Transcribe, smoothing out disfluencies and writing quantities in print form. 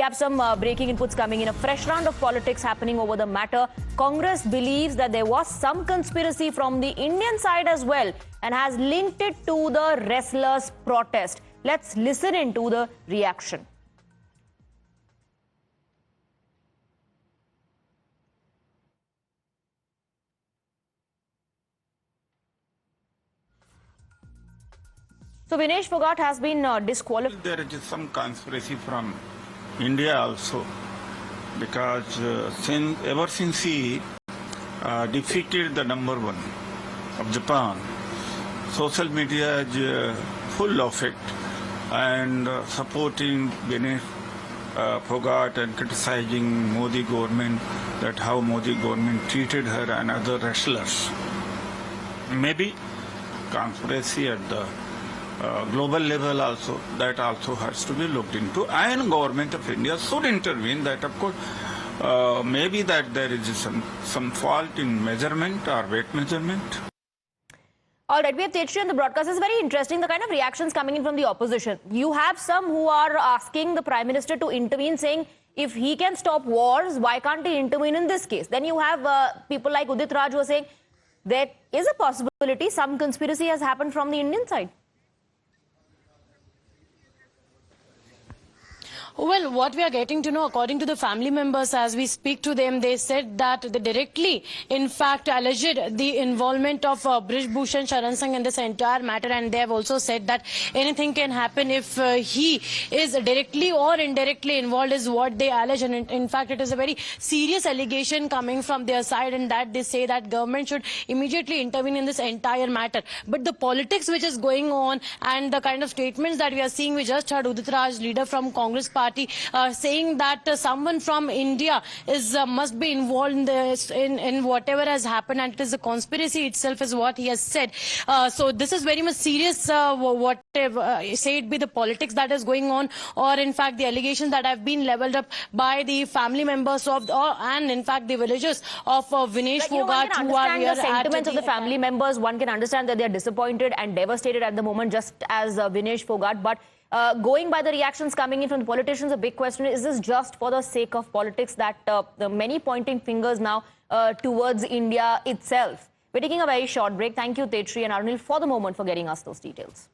have some breaking inputs coming in. A fresh round of politics happening over the matter. Congress believes that there was some conspiracy from the Indian side as well and has linked it to the wrestlers' protest. Let's listen into the reaction. So Vinesh Phogat has been disqualified. There is some conspiracy from India also, because ever since he defeated the number one of Japan, social media is full of it and supporting Vinesh Phogat and criticizing Modi government, that how Modi government treated her and other wrestlers. Maybe conspiracy at the global level also, that also has to be looked into, and government of India should intervene. That of course maybe that there is some fault in measurement or weight measurement. All right, we have Tetri on the broadcast. It's very interesting, the kind of reactions coming in from the opposition. You have some who are asking the Prime Minister to intervene, saying if he can stop wars, why can't he intervene in this case? Then you have people like Udit Raj who are saying there is a possibility some conspiracy has happened from the Indian side. Well, what we are getting to know, according to the family members, as we speak to them, they said that they directly, in fact, alleged the involvement of Brij Bhushan Sharan Singh in this entire matter, and they have also said that anything can happen if he is directly or indirectly involved, is what they allege. And in fact, it is a very serious allegation coming from their side, and that they say that government should immediately intervene in this entire matter. But the politics which is going on and the kind of statements that we are seeing, we just heard Udit Raj, leader from Congress Party, saying that someone from India is must be involved in this, in whatever has happened, and it is a conspiracy itself, is what he has said. So this is very much serious. Whatever say it be the politics that is going on, or in fact the allegations that have been leveled up by the family members of, and in fact the villagers of Vinesh Phogat, who are here. The sentiments of the family members. One can understand that they are disappointed and devastated at the moment, just as Vinesh Phogat. But going by the reactions coming in from the politicians, a big question is this just for the sake of politics, that the many pointing fingers now towards India itself? We're taking a very short break. Thank you, Tetri and Arunil, for the moment for getting us those details.